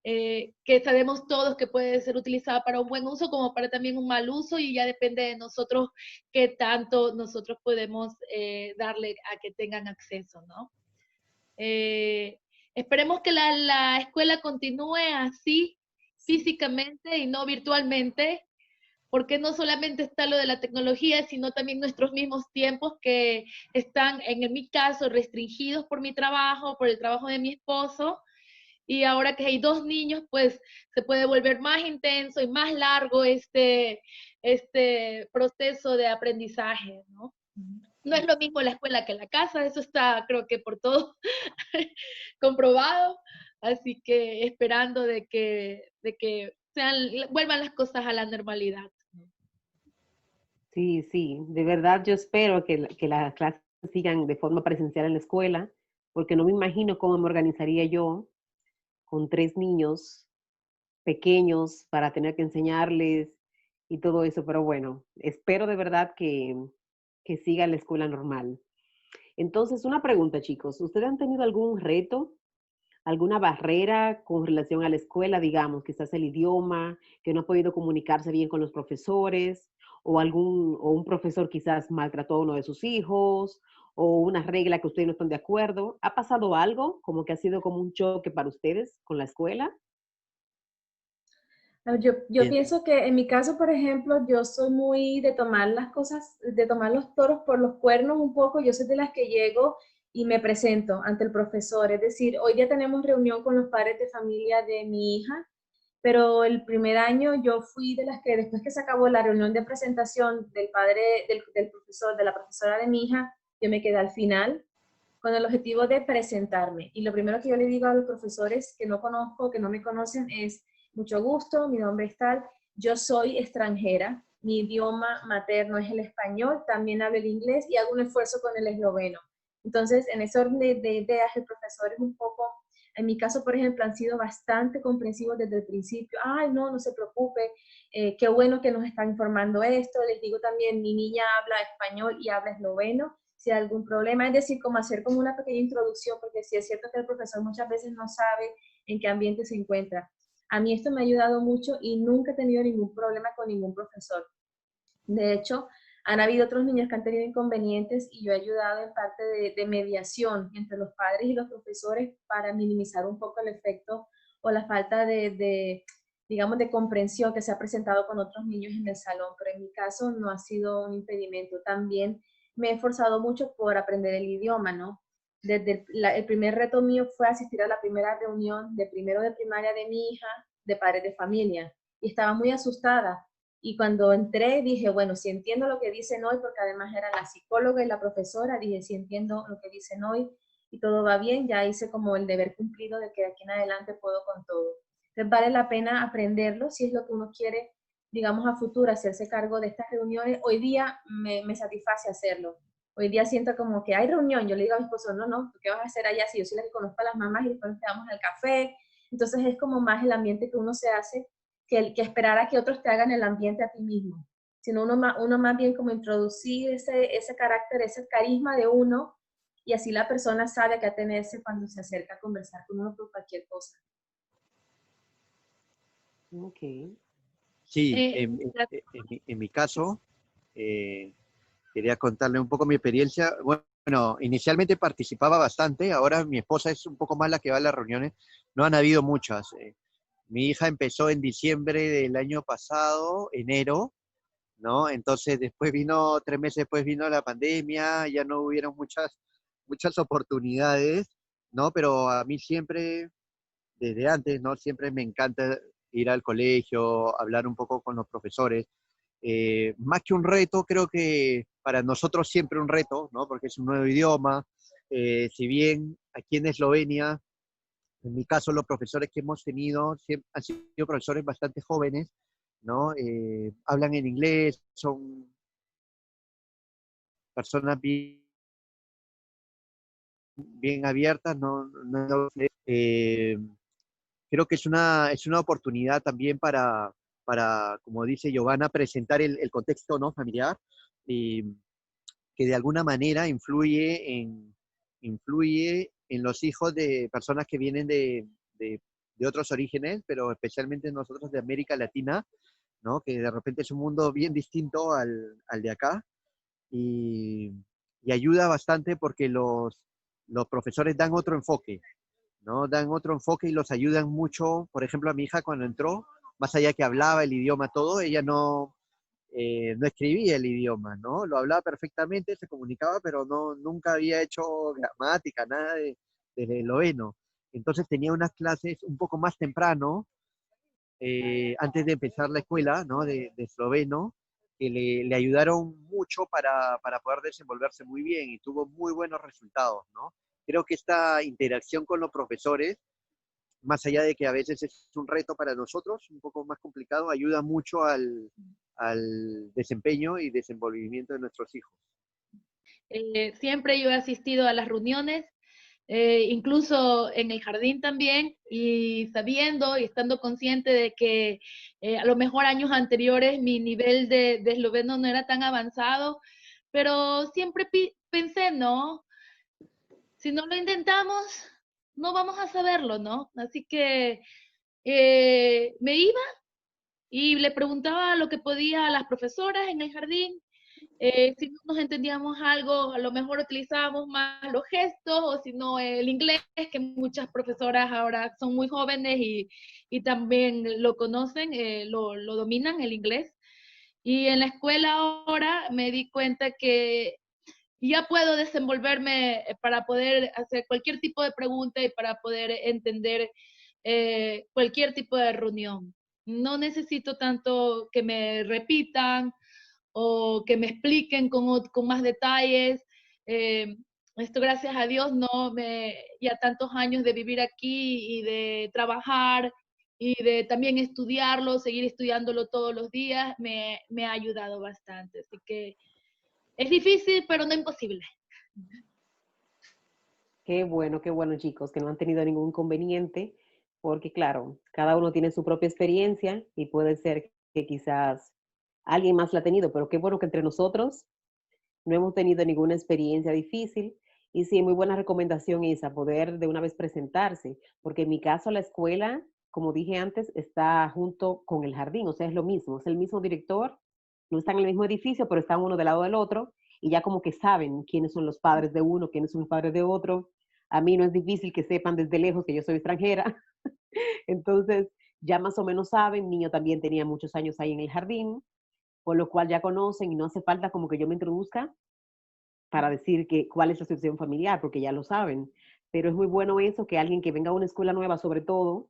C: Que sabemos todos que puede ser utilizada para un buen uso como para también un mal uso, y ya depende de nosotros qué tanto nosotros podemos darle a que tengan acceso, ¿no? Esperemos que la escuela continúe así físicamente y no virtualmente, porque no solamente está lo de la tecnología, sino también nuestros mismos tiempos que están, en mi caso, restringidos por mi trabajo, por el trabajo de mi esposo. Y ahora que hay 2 niños, pues se puede volver más intenso y más largo este proceso de aprendizaje, ¿no? No es lo mismo la escuela que la casa, eso está, creo que por todo comprobado, así que esperando de que vuelvan las cosas a la normalidad.
B: Sí, sí, de verdad yo espero que las clases sigan de forma presencial en la escuela, porque no me imagino cómo me organizaría yo con 3 niños pequeños para tener que enseñarles y todo eso, pero bueno, espero de verdad que siga la escuela normal. Entonces, una pregunta, chicos, ¿ustedes han tenido algún reto, alguna barrera con relación a la escuela, digamos, quizás el idioma, que no ha podido comunicarse bien con los profesores, o un profesor quizás maltrató a uno de sus hijos, o una regla que ustedes no están de acuerdo? ¿Ha pasado algo como que ha sido como un choque para ustedes con la escuela?
E: Yo
D: Bien,
E: pienso que en mi caso, por ejemplo, yo soy muy de tomar las cosas, de tomar los toros por los cuernos un poco. Yo soy de las que llego y me presento ante el profesor. Es decir, hoy ya tenemos reunión con los padres de familia de mi hija, pero el primer año yo fui de las que después que se acabó la reunión de presentación del padre, del profesor, de la profesora de mi hija, yo me quedé al final con el objetivo de presentarme. Y lo primero que yo le digo a los profesores que no conozco, que no me conocen, es: mucho gusto, mi nombre es tal, yo soy extranjera, mi idioma materno es el español, también hablo el inglés y hago un esfuerzo con el esloveno. Entonces, en ese orden de ideas, el profesor es un poco En mi caso, por ejemplo, han sido bastante comprensivos desde el principio. Ay, no, no se preocupe, qué bueno que nos están informando esto. Les digo también, mi niña habla español y habla esloveno, si hay algún problema, es decir, como hacer como una pequeña introducción, porque sí es cierto que el profesor muchas veces no sabe en qué ambiente se encuentra. A mí esto me ha ayudado mucho y nunca he tenido ningún problema con ningún profesor. De hecho, han habido otros niños que han tenido inconvenientes y yo he ayudado en parte de mediación entre los padres y los profesores para minimizar un poco el efecto o la falta digamos, de comprensión que se ha presentado con otros niños en el salón, pero en mi caso no ha sido un impedimento. También me he esforzado mucho por aprender el idioma, ¿no? Desde el primer reto mío fue asistir a la primera reunión de primero de primaria de mi hija, de padres de familia, y estaba muy asustada. Y cuando entré dije, bueno, si entiendo lo que dicen hoy, porque además era la psicóloga y la profesora, dije, si entiendo lo que dicen hoy y todo va bien, ya hice como el deber cumplido de que de aquí en adelante puedo con todo. Entonces vale la pena aprenderlo si es lo que uno quiere, digamos, a futuro, hacerse cargo de estas reuniones. Hoy día me satisface hacerlo. Hoy día siento como que hay reunión. Yo le digo a mi esposo, no, no, ¿qué vas a hacer allá? Si yo soy la que conozco a las mamás y después nos quedamos al café. Entonces es como más el ambiente que uno se hace que esperar a que otros te hagan el ambiente a ti mismo, sino uno más bien como introducir ese carácter, ese carisma de uno, y así la persona sabe a qué atenerse cuando se acerca a conversar con uno por cualquier cosa.
B: Ok.
D: Sí,
C: La-
D: en mi caso, quería contarle un poco mi experiencia. Bueno, inicialmente participaba bastante, ahora mi esposa es un poco más la que va a las reuniones. No han habido muchas. Mi hija empezó en diciembre del año pasado, enero, ¿no? Entonces después vino, 3 meses después vino la pandemia, ya no hubieron muchas oportunidades, ¿no? Pero a mí siempre, desde antes, ¿no? Siempre me encanta ir al colegio, hablar un poco con los profesores. Más que un reto, creo que para nosotros siempre un reto, ¿no? Porque es un nuevo idioma. Si bien aquí en Eslovenia, en mi caso, los profesores que hemos tenido han sido profesores bastante jóvenes, ¿no? Hablan en inglés, son personas bien abiertas, creo que es una oportunidad también para, como dice Giovanna, presentar el contexto, ¿no? Familiar, y que de alguna manera influye en los hijos de personas que vienen de otros orígenes, pero especialmente nosotros de América Latina, ¿no? Que de repente es un mundo bien distinto al de acá, y, y ayuda bastante porque los profesores dan otro enfoque, ¿no? Dan otro enfoque y los ayudan mucho. Por ejemplo, a mi hija cuando entró, más allá que hablaba el idioma todo, ella no escribía el idioma, ¿no? Lo hablaba perfectamente, se comunicaba, pero nunca había hecho gramática, nada de esloveno. Entonces tenía unas clases un poco más temprano, antes de empezar la escuela, ¿no? De esloveno, que le ayudaron mucho para poder desenvolverse muy bien y tuvo muy buenos resultados, ¿no? Creo que esta interacción con los profesores, más allá de que a veces es un reto para nosotros, un poco más complicado, ayuda mucho al desempeño y desenvolvimiento de nuestros hijos.
C: Siempre yo he asistido a las reuniones, incluso en el jardín también, y sabiendo y estando consciente de que a lo mejor años anteriores mi nivel de esloveno no era tan avanzado, pero siempre pensé, ¿no? Si no lo intentamos, no vamos a saberlo, ¿no? Así que me iba y le preguntaba lo que podía a las profesoras en el jardín. Si no nos entendíamos algo, a lo mejor utilizábamos más los gestos, o si no el inglés, que muchas profesoras ahora son muy jóvenes y también lo conocen, lo dominan el inglés. Y en la escuela ahora me di cuenta que ya puedo desenvolverme para poder hacer cualquier tipo de pregunta y para poder entender cualquier tipo de reunión. No necesito tanto que me repitan o que me expliquen con más detalles. Eh, Esto gracias a Dios, ya tantos años de vivir aquí y de trabajar y de también estudiarlo, seguir estudiándolo todos los días, me ha ayudado bastante. Así que es difícil, pero no imposible.
B: qué bueno, chicos, que no han tenido ningún inconveniente, porque claro, cada uno tiene su propia experiencia y puede ser que quizás alguien más la ha tenido, pero qué bueno que entre nosotros no hemos tenido ninguna experiencia difícil. Y sí, muy buena recomendación esa, poder de una vez presentarse, porque en mi caso la escuela, como dije antes, está junto con el jardín, o sea, es lo mismo, es el mismo director, no están en el mismo edificio, pero están uno del lado del otro, y ya como que saben quiénes son los padres de uno, quiénes son los padres de otro. A mí no es difícil que sepan desde lejos que yo soy extranjera, entonces ya más o menos saben, niño también tenía muchos años ahí en el jardín, por lo cual ya conocen y no hace falta como que yo me introduzca para decir que, cuál es la situación familiar, porque ya lo saben. Pero es muy bueno eso, que alguien que venga a una escuela nueva, sobre todo,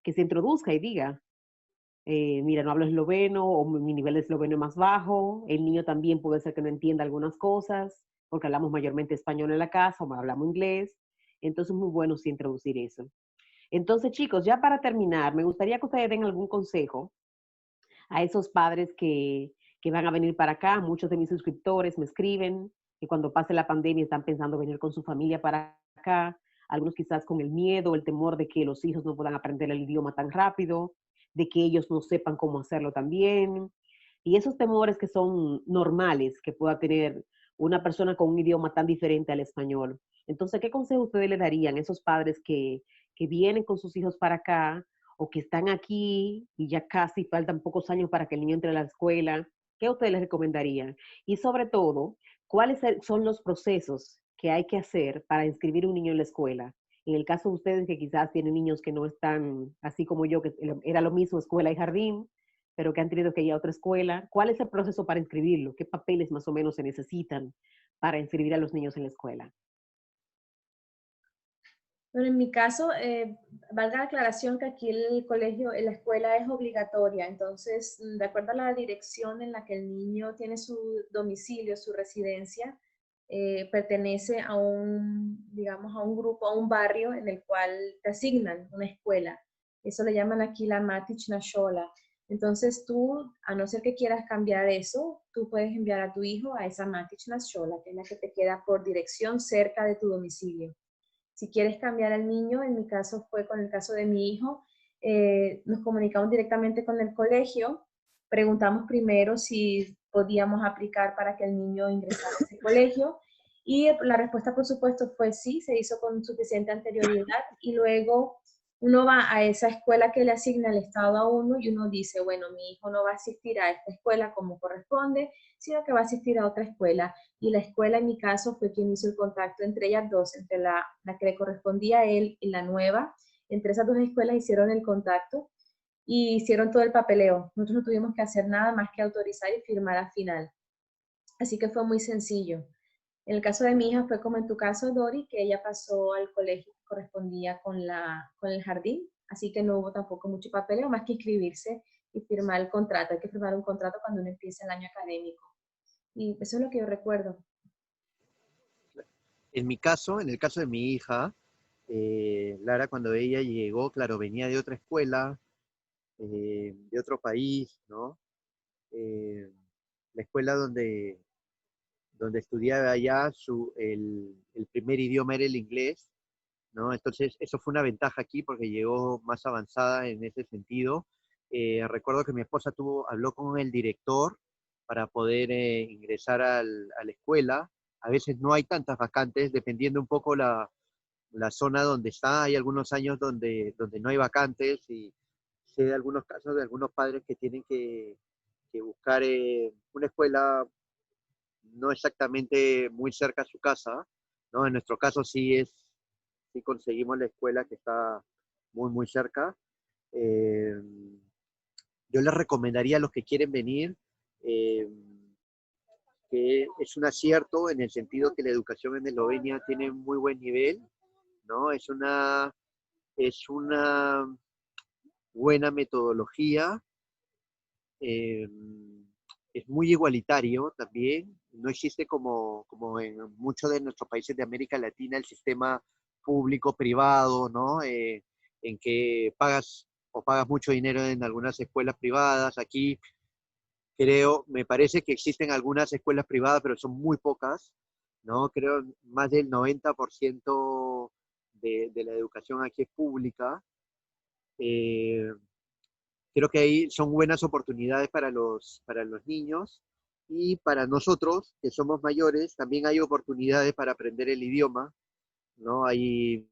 B: que se introduzca y diga, mira, no hablo esloveno o mi nivel de esloveno es más bajo, el niño también puede ser que no entienda algunas cosas, porque hablamos mayormente español en la casa o hablamos inglés, entonces es muy bueno sí introducir eso. Entonces, chicos, ya para terminar, me gustaría que ustedes den algún consejo a esos padres que van a venir para acá. Muchos de mis suscriptores me escriben que cuando pase la pandemia están pensando venir con su familia para acá, algunos quizás con el miedo, el temor de que los hijos no puedan aprender el idioma tan rápido, de que ellos no sepan cómo hacerlo también. Y esos temores que son normales que pueda tener una persona con un idioma tan diferente al español. Entonces, ¿qué consejo ustedes le darían a esos padres que vienen con sus hijos para acá o que están aquí y ya casi faltan pocos años para que el niño entre a la escuela? ¿Qué ustedes les recomendarían? Y sobre todo, ¿cuáles son los procesos que hay que hacer para inscribir un niño en la escuela? En el caso de ustedes que quizás tienen niños que no están así como yo, que era lo mismo escuela y jardín, pero que han tenido que ir a otra escuela, ¿cuál es el proceso para inscribirlo? ¿Qué papeles más o menos se necesitan para inscribir a los niños en la escuela?
E: Bueno, en mi caso, valga la aclaración que aquí el colegio, la escuela es obligatoria, entonces, de acuerdo a la dirección en la que el niño tiene su domicilio, su residencia, pertenece a un, digamos, a un grupo, a un barrio en el cual te asignan una escuela. Eso le llaman aquí la Matichna Shola. Entonces tú, a no ser que quieras cambiar eso, tú puedes enviar a tu hijo a esa Matichna Shola, que es la que te queda por dirección cerca de tu domicilio. Si quieres cambiar al niño, en mi caso fue con el caso de mi hijo, nos comunicamos directamente con el colegio, preguntamos primero si podíamos aplicar para que el niño ingresara a ese colegio y la respuesta por supuesto fue sí, se hizo con suficiente anterioridad y luego uno va a esa escuela que le asigna el Estado a uno y uno dice, bueno, mi hijo no va a asistir a esta escuela como corresponde, sino que va a asistir a otra escuela y la escuela en mi caso fue quien hizo el contacto entre ellas dos, entre la que le correspondía a él y la nueva. Entre esas dos escuelas hicieron el contacto y hicieron todo el papeleo. Nosotros no tuvimos que hacer nada más que autorizar y firmar al final. Así que fue muy sencillo. En el caso de mi hija fue como en tu caso, Dori, que ella pasó al colegio que correspondía con el jardín, así que no hubo tampoco mucho papeleo, más que inscribirse y firmar el contrato. Hay que firmar un contrato cuando uno empieza el año académico. Y eso es lo que yo recuerdo.
D: En mi caso, en el caso de mi hija, Lara, cuando ella llegó, claro, venía de otra escuela, de otro país, ¿no? La escuela donde estudiaba allá, el primer idioma era el inglés, ¿no? Entonces, eso fue una ventaja aquí porque llegó más avanzada en ese sentido. Recuerdo que mi esposa habló con el director para poder ingresar a la escuela. A veces no hay tantas vacantes, dependiendo un poco la zona donde está. Hay algunos años donde no hay vacantes y sé de algunos casos de algunos padres que tienen que buscar una escuela no exactamente muy cerca a su casa, ¿no? En nuestro caso sí conseguimos la escuela que está muy, muy cerca. Eh, yo les recomendaría a los que quieren venir eh, que es un acierto en el sentido que la educación en Eslovenia tiene muy buen nivel, ¿no? Es una buena metodología, eh, es muy igualitario también, no existe como en muchos de nuestros países de América Latina el sistema público-privado, ¿no? En que pagas mucho dinero en algunas escuelas privadas. Aquí me parece que existen algunas escuelas privadas, pero son muy pocas. ¿no? Creo más del 90% de la educación aquí es pública. Eh, Creo que ahí son buenas oportunidades para los niños y para nosotros, que somos mayores, también hay oportunidades para aprender el idioma, ¿no? Hay,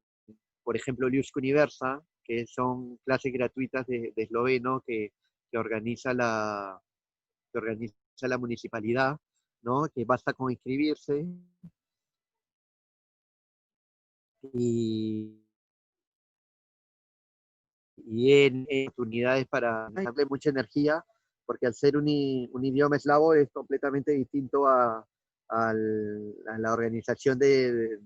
D: por ejemplo, Liushka Universa, que son clases gratuitas de esloveno que organiza que organiza la municipalidad, ¿no? Que basta con inscribirse y, en oportunidades para darle mucha energía, porque al ser un idioma eslavo es completamente distinto a la organización de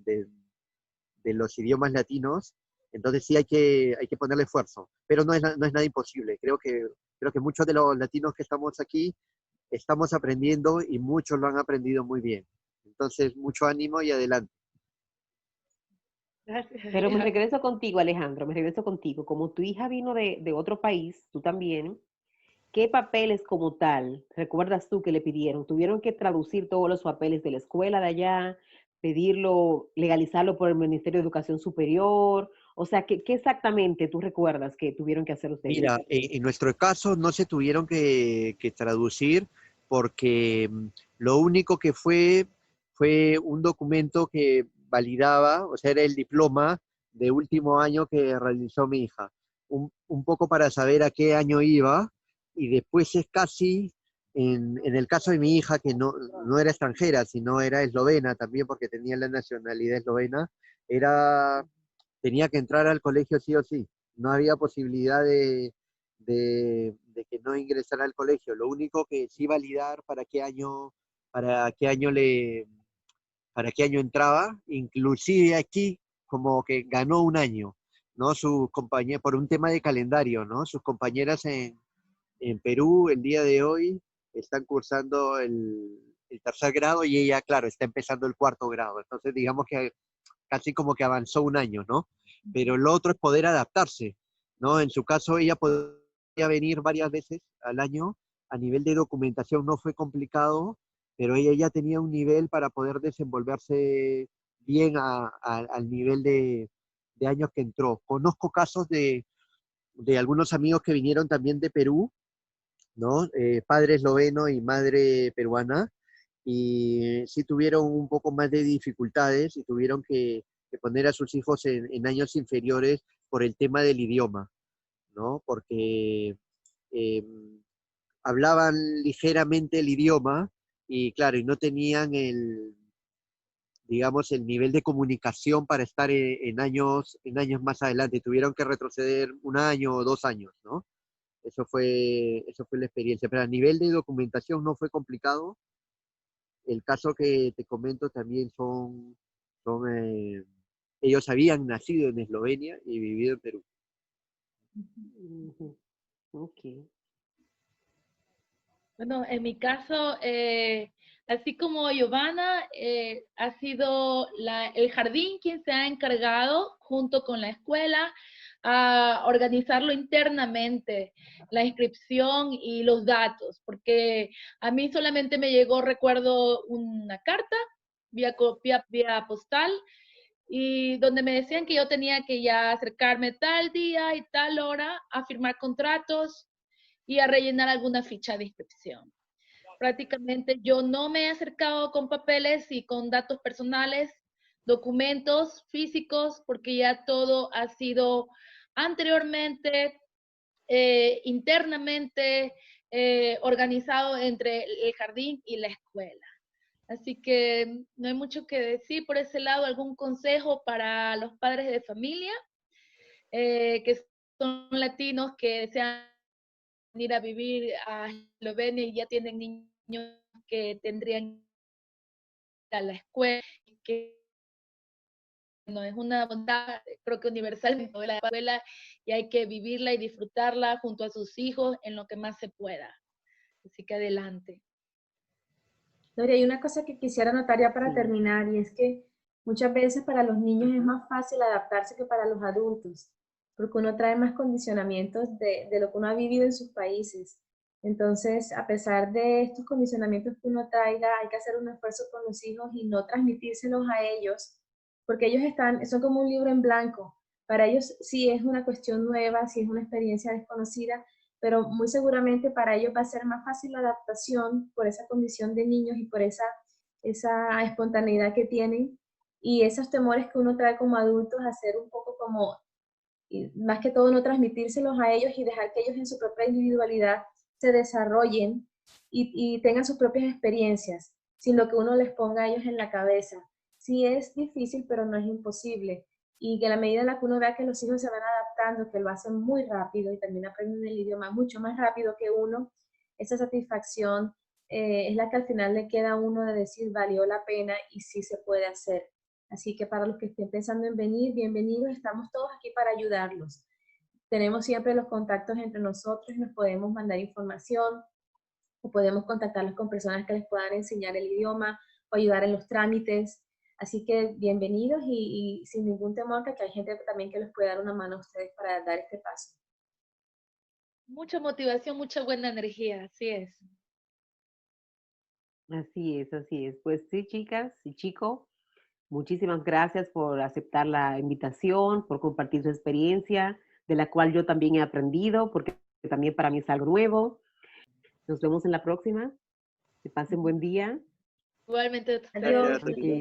D: los idiomas latinos, entonces sí hay que ponerle esfuerzo, pero no es nada imposible. Creo que muchos de los latinos que estamos aquí estamos aprendiendo y muchos lo han aprendido muy bien. Entonces, mucho ánimo y adelante.
C: Gracias,
B: Pero me
C: Alejandro.
B: regreso contigo, Alejandro, me regreso contigo. Como tu hija vino de otro país, tú también, ¿qué papeles como tal recuerdas tú que le pidieron? ¿Tuvieron que traducir todos los papeles de la escuela de allá, pedirlo, legalizarlo por el Ministerio de Educación Superior? O sea, ¿qué exactamente tú recuerdas que tuvieron que hacer ustedes?
D: Mira, en nuestro caso no se tuvieron que traducir porque lo único que fue un documento que validaba, o sea, era el diploma de último año que realizó mi hija. Un poco para saber a qué año iba y después es casi, en el caso de mi hija, que no era extranjera, sino era eslovena también porque tenía la nacionalidad eslovena, era, tenía que entrar al colegio sí o sí, no había posibilidad de que no ingresara al colegio. Lo único que sí validar para qué año para qué año entraba, inclusive aquí como que ganó un año, ¿no? Sus compañeras, por un tema de calendario, ¿no? Sus compañeras en Perú el día de hoy están cursando el tercer grado y ella, claro, está empezando el cuarto grado. Entonces, digamos que casi como que avanzó un año, ¿no? Pero lo otro es poder adaptarse, ¿no? En su caso, ella podía venir varias veces al año, a nivel de documentación no fue complicado, pero ella ya tenía un nivel para poder desenvolverse bien al nivel de años que entró. Conozco casos de algunos amigos que vinieron también de Perú, ¿no? Padre esloveno y madre peruana, y sí tuvieron un poco más de dificultades y tuvieron que poner a sus hijos en años inferiores por el tema del idioma, ¿no? Porque eh, hablaban ligeramente el idioma y claro, y no tenían digamos, el nivel de comunicación para estar en años más adelante. Tuvieron que retroceder un año o 2 años, ¿no? Eso fue la experiencia. Pero a nivel de documentación no fue complicado. El caso que te comento también son ellos habían nacido en Eslovenia y vivido en Perú.
B: Ujú, ok.
C: Bueno, en mi caso, así como Giovanna, ha sido el jardín quien se ha encargado, junto con la escuela, a organizarlo internamente, la inscripción y los datos, porque a mí solamente me llegó, recuerdo, una carta vía postal, y donde me decían que yo tenía que ya acercarme tal día y tal hora a firmar contratos y a rellenar alguna ficha de inscripción. Prácticamente yo no me he acercado con papeles y con datos personales, documentos físicos, porque ya todo ha sido anteriormente, internamente, organizado entre el jardín y la escuela. Así que no hay mucho que decir por ese lado. ¿Algún consejo para los padres de familia que son latinos que desean ir a vivir a Eslovenia y ya tienen niños que tendrían que ir a la escuela, que no es una bondad, creo que universal de la escuela, y hay que vivirla y disfrutarla junto a sus hijos en lo que más se pueda? Así que adelante.
E: Gloria, hay una cosa que quisiera anotar ya para
B: Sí.
E: terminar, y es que muchas veces para los niños es más fácil adaptarse que para los adultos, porque uno trae más condicionamientos de lo que uno ha vivido en sus países. Entonces, a pesar de estos condicionamientos que uno traiga, hay que hacer un esfuerzo con los hijos y no transmitírselos a ellos, porque ellos son como un libro en blanco. Para ellos sí es una cuestión nueva, sí es una experiencia desconocida, pero muy seguramente para ellos va a ser más fácil la adaptación por esa condición de niños y por esa espontaneidad que tienen y esos temores que uno trae como adultos, hacer un poco como, más que todo, no transmitírselos a ellos y dejar que ellos en su propia individualidad se desarrollen y tengan sus propias experiencias, sin lo que uno les ponga a ellos en la cabeza. Sí es difícil, pero no es imposible. Y que a la medida en la que uno vea que los hijos se van adaptando, que lo hacen muy rápido y también aprenden el idioma mucho más rápido que uno, esa satisfacción es la que al final le queda a uno de decir valió la pena y sí se puede hacer. Así que para los que estén pensando en venir, bienvenidos, estamos todos aquí para ayudarlos. Tenemos siempre los contactos entre nosotros y nos podemos mandar información o podemos contactarlos con personas que les puedan enseñar el idioma o ayudar en los trámites. Así que bienvenidos y sin ningún temor, que hay gente también que les puede dar una mano a ustedes para dar este paso.
C: Mucha motivación, mucha buena energía, así es.
B: Así es, así es. Pues sí, chicas y chicos, muchísimas gracias por aceptar la invitación, por compartir su experiencia, de la cual yo también he aprendido, porque también para mí es algo nuevo. Nos vemos en la próxima. Que pasen buen día.
C: Igualmente,
E: Adiós.
D: Gracias.
B: Ok.